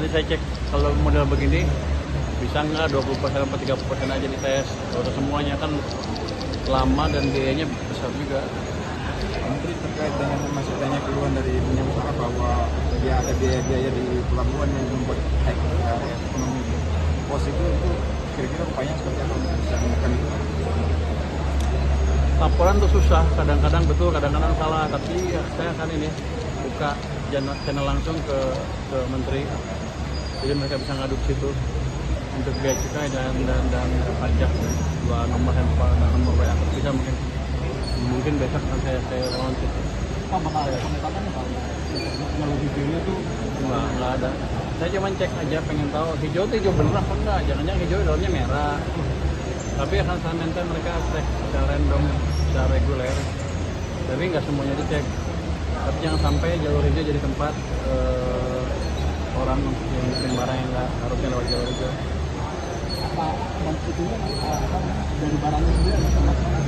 Nanti saya cek kalau model begini bisa nggak 20% atau 30% aja dites. Kalau semuanya kan lama dan biayanya besar juga. Menteri terkait dengan masih banyak keluhan dari minyak usaha bahwa dia ada biaya-biaya di pelabuhan yang membuat naik ekonomi pos itu kira-kira upayanya seperti apa untuk bisa menekan itu? Laporan tuh susah, kadang-kadang betul, kadang-kadang salah. Tapi ya, saya akan ini buka channel langsung ke menteri, jadi mereka bisa ngadu ke situ untuk biaya cukai dan pajak. Dua nomor handphone dan nomor WA bisa mungkin besok akan saya launching. Apa bakal ada pengetatan teknologi biaya itu? Nggak ada. Saya cuma cek aja, pengen tahu hijau itu hijau bener apa enggak. Jangan-jangan hijau dalamnya merah. Tapi akan saya maintain mereka cek secara random, secara reguler. Tapi nggak semuanya dicek. Tapi jangan sampai jalur hijau jadi tempat orang yang bikin barang yang nggak harusnya lewat jalur hijau. Apa dan itu dari barangnya sendiri ada masalah?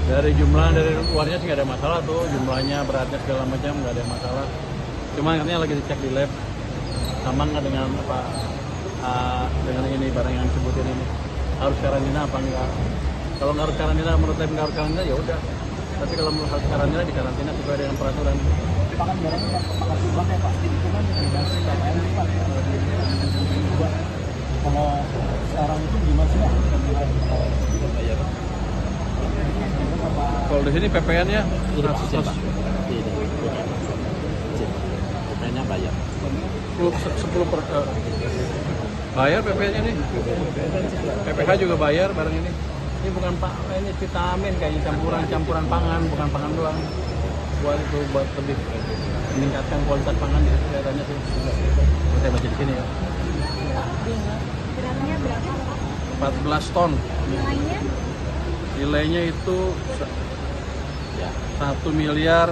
Dari jumlah dari luarnya sih nggak ada masalah tuh, jumlahnya, beratnya segala macam nggak ada masalah. Cuma katanya lagi dicek di lab sama nggak dengan apa dengan ini barang yang disebutin ini harus karantina apa enggak. Kalau nggak harus karantina, menurut saya nggak harus karantina ya udah. Tapi kalau harus karantina dikarantina sesuai dengan peraturan. Pak kan barangnya pakai subak ya Pak, itu kan dikasih KPN Pak. Kalau sekarang itu gimana sih Pak? Kalau di sini PPN-nya 100%. PPN-nya bayar. 10 bayar PPN-nya nih. PPH juga bayar barang ini. Ini bukan ini vitamin kayaknya campuran pangan, bukan pangan doang. Buat lebih meningkatkan kualitas pangan ya kelihatannya sih. Saya baca di sini ya. Beratnya berapa Pak? 14 ton. Nilainya? Nilainya itu 1 miliar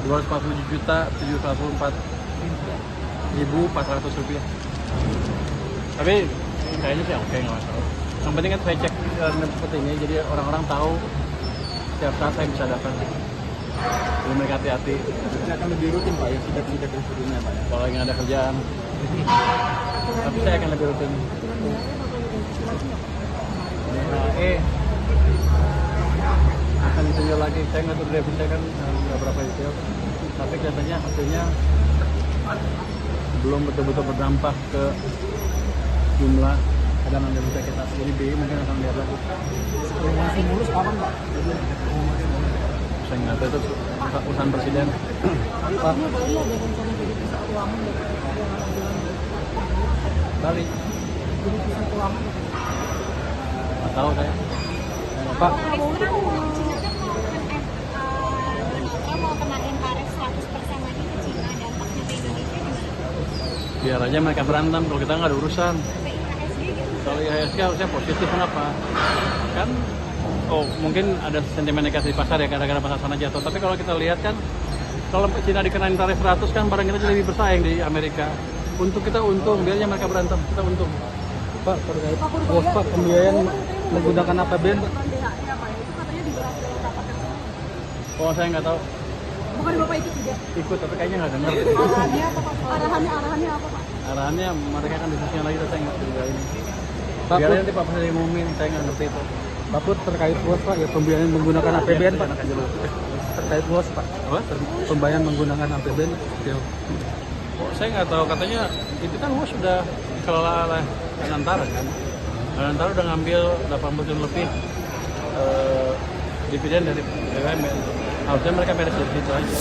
240 juta 744.400 rupiah. Tapi kayaknya sih oke, nggak masalah. Yang penting kan saya cek seperti ini, jadi orang-orang tahu setiap saat saya bisa datang. Jadi mereka hati-hati. Ini akan lebih rutin Pak ya, sidak-sidak yang sebelumnya Pak ya. Kalau lagi nggak ada kerjaan, tapi saya akan lebih rutin. Akan ditinjau lagi. Saya nggak tahu revisi kan nggak berapa detail, tapi kelihatannya hasilnya belum betul-betul berdampak ke jumlah cadangan devisa kita. Jadi BI mungkin akan lihat lagi. Masih mulus kapan Pak? Saya nggak tahu itu urusan presiden. Pak, Bali ada rencana jadi pusat keuangan ya Pak? Bali Jadi pusat keuangan ya Pak? nggak tahu saya. Pak, Saya mau kenain tarif 100% lagi ke Cina, dampaknya ke Indonesia gimana? biar aja mereka berantem, kalau kita nggak ada urusan. Ke IHSG gitu? Kalau IHSG harusnya positif, kenapa? Kan, mungkin ada sentimen negatif di pasar ya, gara-gara pasar sana jatuh. Tapi kalau kita lihat kan, kalau Cina dikenain tarif 100 kan barang kita jadi lebih bersaing di Amerika. Untuk kita untung, biarnya mereka berantem, kita untung. Pak, terkait pos Pak, pembiayaan menggunakan APBN Pak? Oh, saya nggak tahu. Bukan Bapak ikut juga? Ikut, tapi kayaknya nggak dengar. Arahannya apa Pak? Arahannya apa Pak? Arahannya mereka kan diskusinya lagi, saya nggak juga ini. Pak, Biar nanti Pak Presiden umumin, saya nggak ngerti itu. Pak Put, terkait pos Pak, ya pembiayaan menggunakan APBN Pak. Terkait pos Pak, Apa? pembayaran menggunakan APBN. Oh, saya nggak tahu, katanya itu kan sudah dikelola oleh Anantara kan. Anantara udah ngambil 80 triliun lebih dividen dari BUMN. Harusnya mereka beres dari situ aja.